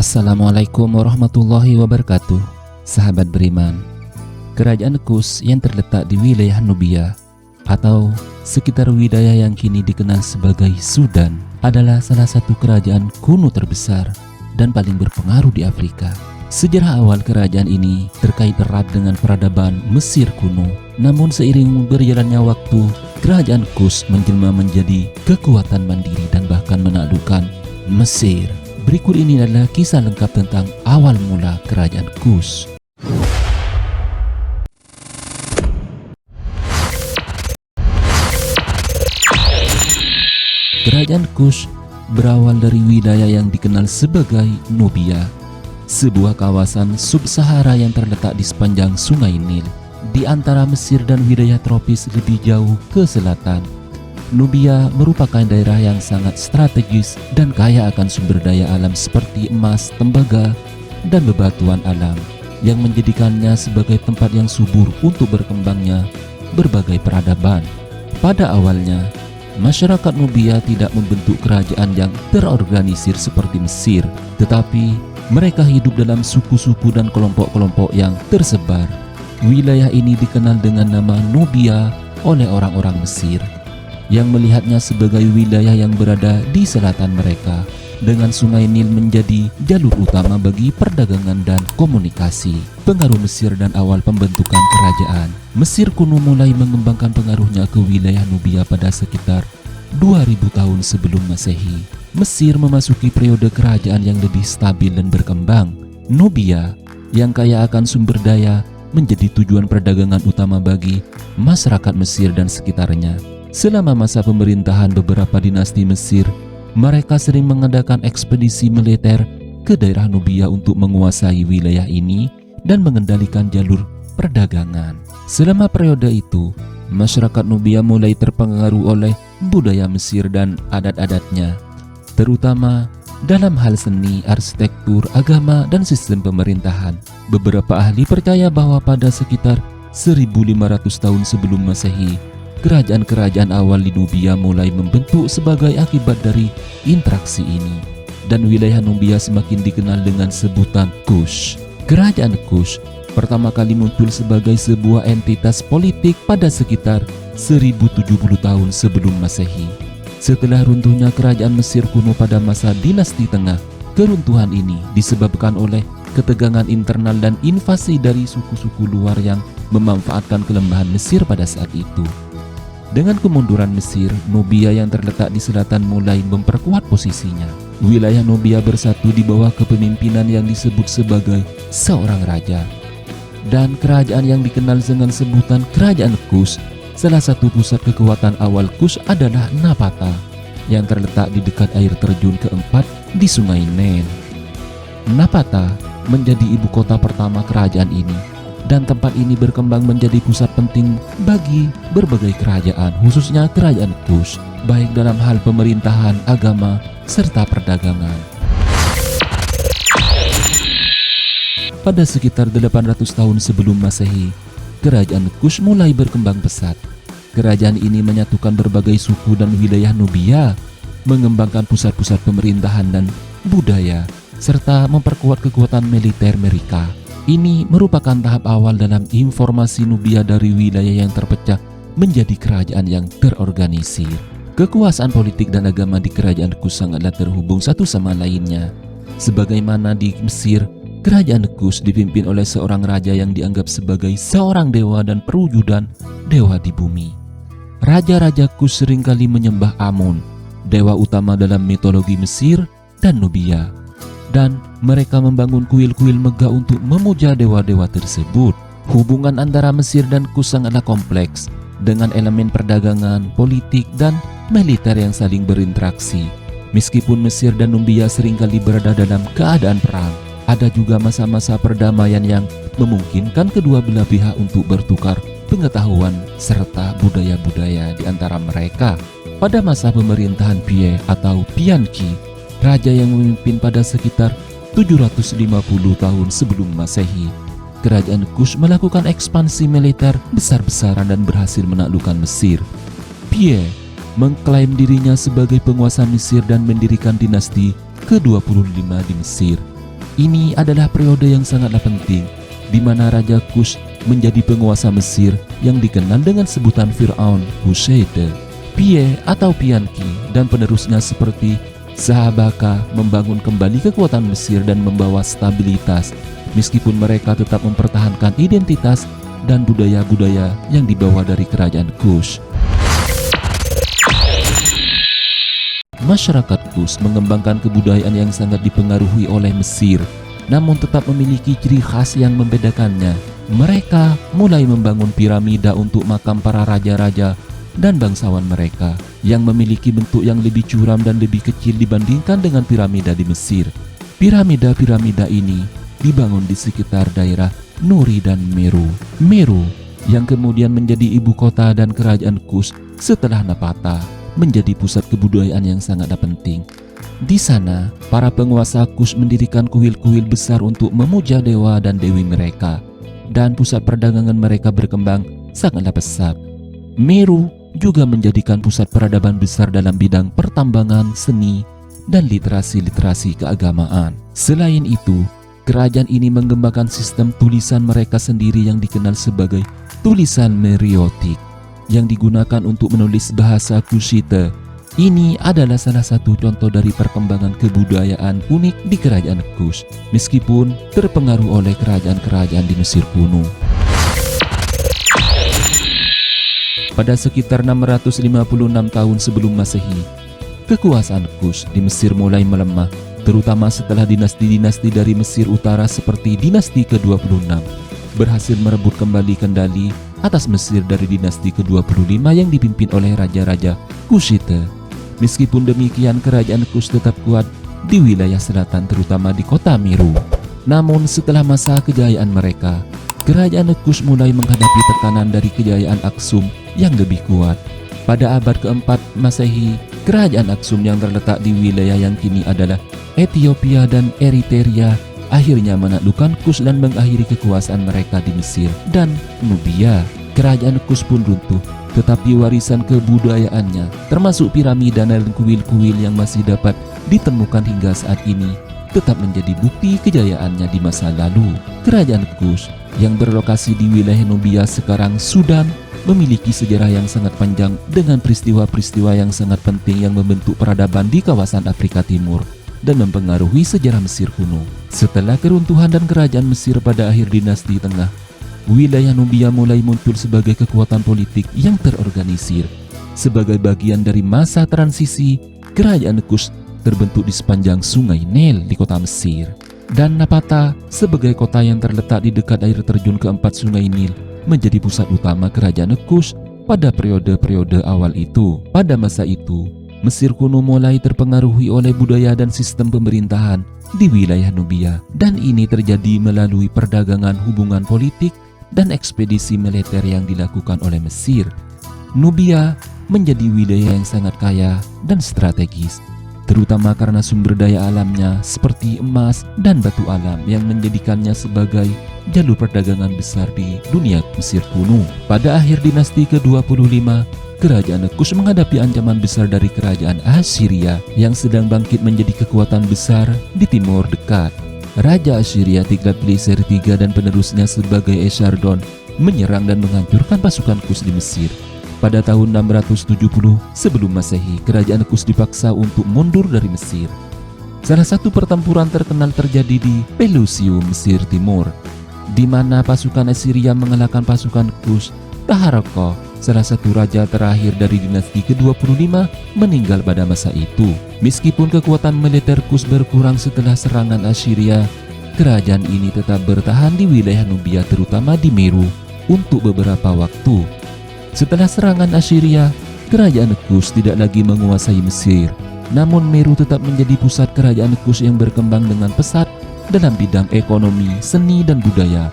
Assalamualaikum warahmatullahi wabarakatuh. Sahabat beriman, Kerajaan Kus yang terletak di wilayah Nubia atau sekitar wilayah yang kini dikenal sebagai Sudan adalah salah satu kerajaan kuno terbesar dan paling berpengaruh di Afrika. Sejarah awal kerajaan ini terkait erat dengan peradaban Mesir kuno. Namun seiring berjalannya waktu, Kerajaan Kus menjelma menjadi kekuatan mandiri dan bahkan menaklukkan Mesir. Berikut ini adalah kisah lengkap tentang awal mula Kerajaan Kus. Kerajaan Kus berawal dari wilayah yang dikenal sebagai Nubia, sebuah kawasan sub-Sahara yang terletak di sepanjang Sungai Nil, di antara Mesir dan wilayah tropis lebih jauh ke selatan. Nubia merupakan daerah yang sangat strategis dan kaya akan sumber daya alam seperti emas, tembaga, dan bebatuan alam yang menjadikannya sebagai tempat yang subur untuk berkembangnya berbagai peradaban. Pada awalnya, masyarakat Nubia tidak membentuk kerajaan yang terorganisir seperti Mesir, tetapi mereka hidup dalam suku-suku dan kelompok-kelompok yang tersebar. Wilayah ini dikenal dengan nama Nubia oleh orang-orang Mesir, yang melihatnya sebagai wilayah yang berada di selatan mereka, dengan Sungai Nil menjadi jalur utama bagi perdagangan dan komunikasi. Pengaruh Mesir dan awal pembentukan kerajaan. Mesir kuno mulai mengembangkan pengaruhnya ke wilayah Nubia pada sekitar 2000 tahun sebelum Masehi. Mesir memasuki periode kerajaan yang lebih stabil dan berkembang. Nubia yang kaya akan sumber daya menjadi tujuan perdagangan utama bagi masyarakat Mesir dan sekitarnya. Selama masa pemerintahan beberapa dinasti Mesir, mereka sering mengadakan ekspedisi militer ke daerah Nubia untuk menguasai wilayah ini dan mengendalikan jalur perdagangan. Selama periode itu, masyarakat Nubia mulai terpengaruh oleh budaya Mesir dan adat-adatnya, terutama dalam hal seni, arsitektur, agama, dan sistem pemerintahan. Beberapa ahli percaya bahwa pada sekitar 1500 tahun sebelum Masehi, kerajaan-kerajaan awal di Nubia mulai membentuk sebagai akibat dari interaksi ini, dan wilayah Nubia semakin dikenal dengan sebutan Kush. Kerajaan Kush pertama kali muncul sebagai sebuah entitas politik pada sekitar 1070 tahun sebelum Masehi. Setelah runtuhnya kerajaan Mesir kuno pada masa dinasti tengah, keruntuhan ini disebabkan oleh ketegangan internal dan invasi dari suku-suku luar yang memanfaatkan kelemahan Mesir pada saat itu. Dengan kemunduran Mesir, Nubia yang terletak di selatan mulai memperkuat posisinya. Wilayah Nubia bersatu di bawah kepemimpinan yang disebut sebagai seorang raja. Dan kerajaan yang dikenal dengan sebutan Kerajaan Kus, salah satu pusat kekuatan awal Kus adalah Napata, yang terletak di dekat air terjun keempat di Sungai Nil. Napata menjadi ibu kota pertama kerajaan ini, dan tempat ini berkembang menjadi pusat penting bagi berbagai kerajaan, khususnya kerajaan Kus, baik dalam hal pemerintahan, agama, serta perdagangan. Pada sekitar 800 tahun sebelum Masehi, kerajaan Kus mulai berkembang pesat. Kerajaan ini menyatukan berbagai suku dan wilayah Nubia, mengembangkan pusat-pusat pemerintahan dan budaya, serta memperkuat kekuatan militer mereka. Ini merupakan tahap awal dalam informasi Nubia dari wilayah yang terpecah menjadi kerajaan yang terorganisir. Kekuasaan politik dan agama di kerajaan Kus sangatlah terhubung satu sama lainnya. Sebagaimana di Mesir, kerajaan Kus dipimpin oleh seorang raja yang dianggap sebagai seorang dewa dan perwujudan dewa di bumi. Raja-raja Kus seringkali menyembah Amun, dewa utama dalam mitologi Mesir dan Nubia, dan mereka membangun kuil-kuil megah untuk memuja dewa-dewa tersebut. Hubungan antara Mesir dan Kus sangatlah kompleks, dengan elemen perdagangan, politik, dan militer yang saling berinteraksi. Meskipun Mesir dan Nubia seringkali berada dalam keadaan perang, ada juga masa-masa perdamaian yang memungkinkan kedua belah pihak untuk bertukar pengetahuan serta budaya-budaya di antara mereka. Pada masa pemerintahan Pie atau Pianki, raja yang memimpin pada sekitar 750 tahun sebelum Masehi, kerajaan Kus melakukan ekspansi militer besar-besaran dan berhasil menaklukkan Mesir. Pie mengklaim dirinya sebagai penguasa Mesir dan mendirikan dinasti ke-25 di Mesir. Ini adalah periode yang sangatlah penting, di mana Raja Kush menjadi penguasa Mesir yang dikenal dengan sebutan Fir'aun Kushite, Pie atau Pianki, dan penerusnya seperti Sahabaka membangun kembali kekuatan Mesir dan membawa stabilitas, meskipun mereka tetap mempertahankan identitas dan budaya-budaya yang dibawa dari kerajaan Kush. Masyarakat Kush mengembangkan kebudayaan yang sangat dipengaruhi oleh Mesir, namun tetap memiliki ciri khas yang membedakannya. Mereka mulai membangun piramida untuk makam para raja-raja dan bangsawan mereka, yang memiliki bentuk yang lebih curam dan lebih kecil dibandingkan dengan piramida di Mesir. Piramida-piramida ini dibangun di sekitar daerah Nuri dan Meru. Meru yang kemudian menjadi ibu kota dan kerajaan Kush setelah Napata, menjadi pusat kebudayaan yang sangatlah penting. Di sana, para penguasa Kush mendirikan kuil-kuil besar untuk memuja dewa dan dewi mereka, dan pusat perdagangan mereka berkembang sangatlah pesat. Meru juga menjadikan pusat peradaban besar dalam bidang pertambangan, seni, dan literasi keagamaan. Selain itu, kerajaan ini mengembangkan sistem tulisan mereka sendiri yang dikenal sebagai tulisan Meriotik, yang digunakan untuk menulis bahasa Kushite. Ini adalah salah satu contoh dari perkembangan kebudayaan unik di kerajaan Kush, meskipun terpengaruh oleh kerajaan-kerajaan di Mesir kuno. Pada sekitar 656 tahun sebelum Masehi, kekuasaan Kush di Mesir mulai melemah, terutama setelah dinasti-dinasti dari Mesir Utara seperti dinasti ke-26 berhasil merebut kembali kendali atas Mesir dari dinasti ke-25 yang dipimpin oleh raja-raja Kushite. Meskipun demikian, kerajaan Kush tetap kuat di wilayah selatan, terutama di kota Meru. Namun setelah masa kejayaan mereka, kerajaan Kush mulai menghadapi tekanan dari kejayaan Aksum yang lebih kuat. Pada abad keempat Masehi, kerajaan Aksum yang terletak di wilayah yang kini adalah Ethiopia dan Eritrea akhirnya menaklukkan Kush dan mengakhiri kekuasaan mereka di Mesir dan Nubia. Kerajaan Kush pun runtuh, tetapi warisan kebudayaannya, termasuk piramida dan kuil-kuil yang masih dapat ditemukan hingga saat ini, tetap menjadi bukti kejayaannya di masa lalu. Kerajaan Kush yang berlokasi di wilayah Nubia sekarang Sudan memiliki sejarah yang sangat panjang dengan peristiwa-peristiwa yang sangat penting yang membentuk peradaban di kawasan Afrika Timur dan mempengaruhi sejarah Mesir kuno. Setelah keruntuhan dan kerajaan Mesir pada akhir dinasti Tengah, wilayah Nubia mulai muncul sebagai kekuatan politik yang terorganisir. Sebagai bagian dari masa transisi, kerajaan Kush terbentuk di sepanjang sungai Nil di kota Mesir, dan Napata sebagai kota yang terletak di dekat air terjun keempat sungai Nil menjadi pusat utama kerajaan Kush pada periode-periode awal itu. Pada masa itu, Mesir kuno mulai terpengaruhi oleh budaya dan sistem pemerintahan di wilayah Nubia, dan ini terjadi melalui perdagangan, hubungan politik, dan ekspedisi militer yang dilakukan oleh Mesir. Nubia menjadi wilayah yang sangat kaya dan strategis, terutama karena sumber daya alamnya seperti emas dan batu alam yang menjadikannya sebagai jalur perdagangan besar di dunia Mesir kuno. Pada akhir dinasti ke-25, kerajaan Kush menghadapi ancaman besar dari kerajaan Assyria yang sedang bangkit menjadi kekuatan besar di timur dekat. Raja Assyria Tiglat-Pileser III dan penerusnya sebagai Esarhaddon menyerang dan menghancurkan pasukan Kush di Mesir. Pada tahun 670 sebelum Masehi, kerajaan Kush dipaksa untuk mundur dari Mesir. Salah satu pertempuran terkenal terjadi di Pelusium, Mesir Timur, di mana pasukan Assyria mengalahkan pasukan Kush. Taharqa, salah satu raja terakhir dari dinasti ke-25, meninggal pada masa itu. Meskipun kekuatan militer Kush berkurang setelah serangan Assyria, kerajaan ini tetap bertahan di wilayah Nubia, terutama di Meru, untuk beberapa waktu. Setelah serangan Assyria, kerajaan Kush tidak lagi menguasai Mesir. Namun Meru tetap menjadi pusat kerajaan Kush yang berkembang dengan pesat dalam bidang ekonomi, seni, dan budaya.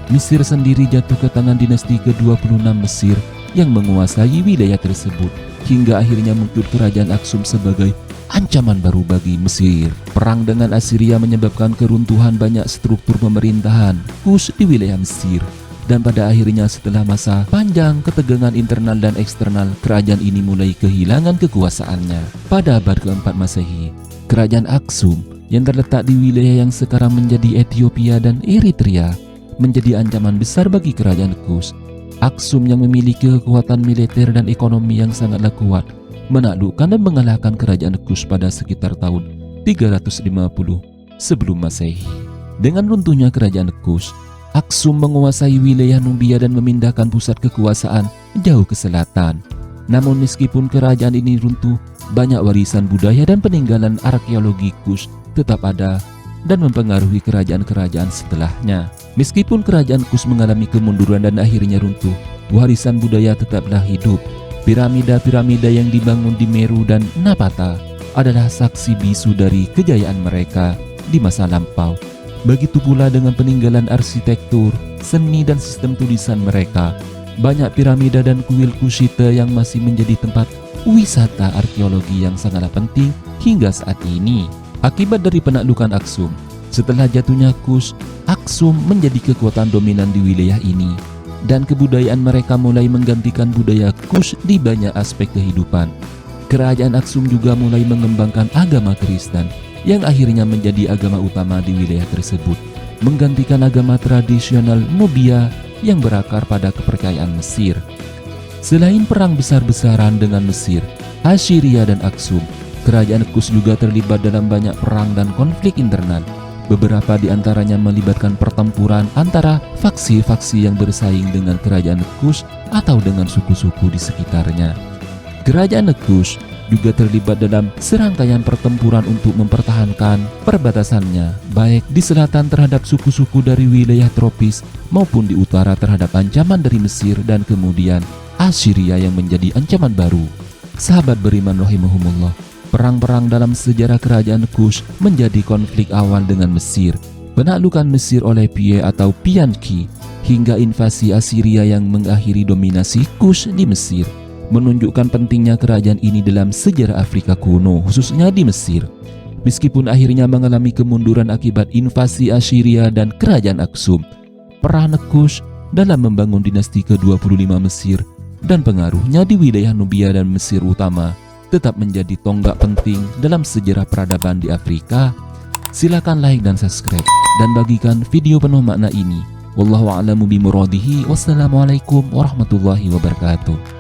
Mesir sendiri jatuh ke tangan dinasti ke-26 Mesir yang menguasai wilayah tersebut, hingga akhirnya muncul kerajaan Aksum sebagai ancaman baru bagi Mesir. Perang dengan Assyria menyebabkan keruntuhan banyak struktur pemerintahan Kush di wilayah Mesir. Dan pada akhirnya setelah masa panjang ketegangan internal dan eksternal, kerajaan ini mulai kehilangan kekuasaannya. Pada abad keempat Masehi, kerajaan Aksum yang terletak di wilayah yang sekarang menjadi Ethiopia dan Eritrea menjadi ancaman besar bagi kerajaan Kush. Aksum yang memiliki kekuatan militer dan ekonomi yang sangatlah kuat menaklukkan dan mengalahkan kerajaan Kush pada sekitar tahun 350 sebelum Masehi. Dengan runtuhnya kerajaan Kush, Aksum menguasai wilayah Nubia dan memindahkan pusat kekuasaan jauh ke selatan. Namun meskipun kerajaan ini runtuh, banyak warisan budaya dan peninggalan arkeologi Kush tetap ada dan mempengaruhi kerajaan-kerajaan setelahnya. Meskipun kerajaan Kush mengalami kemunduran dan akhirnya runtuh, warisan budaya tetaplah hidup. Piramida-piramida yang dibangun di Meru dan Napata adalah saksi bisu dari kejayaan mereka di masa lampau. Begitu pula dengan peninggalan arsitektur, seni dan sistem tulisan mereka. Banyak piramida dan kuil Kushite yang masih menjadi tempat wisata arkeologi yang sangatlah penting hingga saat ini. Akibat dari penaklukan Aksum, setelah jatuhnya Kush, Aksum menjadi kekuatan dominan di wilayah ini, dan kebudayaan mereka mulai menggantikan budaya Kush di banyak aspek kehidupan. Kerajaan Aksum juga mulai mengembangkan agama Kristen yang akhirnya menjadi agama utama di wilayah tersebut, menggantikan agama tradisional Nubia yang berakar pada kepercayaan Mesir. Selain perang besar-besaran dengan Mesir, Assyria dan Aksum, kerajaan Kush juga terlibat dalam banyak perang dan konflik internal. Beberapa di antaranya melibatkan pertempuran antara faksi-faksi yang bersaing dengan kerajaan Kush atau dengan suku-suku di sekitarnya. Kerajaan Kush juga terlibat dalam serangkaian pertempuran untuk mempertahankan perbatasannya, baik di selatan terhadap suku-suku dari wilayah tropis maupun di utara terhadap ancaman dari Mesir dan kemudian Assyria yang menjadi ancaman baru. Sahabat beriman rahimahumullah, perang-perang dalam sejarah kerajaan Kush menjadi konflik awal dengan Mesir, penaklukan Mesir oleh Pie atau Pianki, hingga invasi Assyria yang mengakhiri dominasi Kush di Mesir, menunjukkan pentingnya kerajaan ini dalam sejarah Afrika kuno, khususnya di Mesir. Meskipun akhirnya mengalami kemunduran akibat invasi Assyria dan kerajaan Aksum, peran Kush dalam membangun dinasti ke-25 Mesir dan pengaruhnya di wilayah Nubia dan Mesir utama tetap menjadi tonggak penting dalam sejarah peradaban di Afrika. Silakan like dan subscribe dan bagikan video penuh makna ini. Wallahu a'lamu bimuradihi. Wassalamualaikum warahmatullahi wabarakatuh.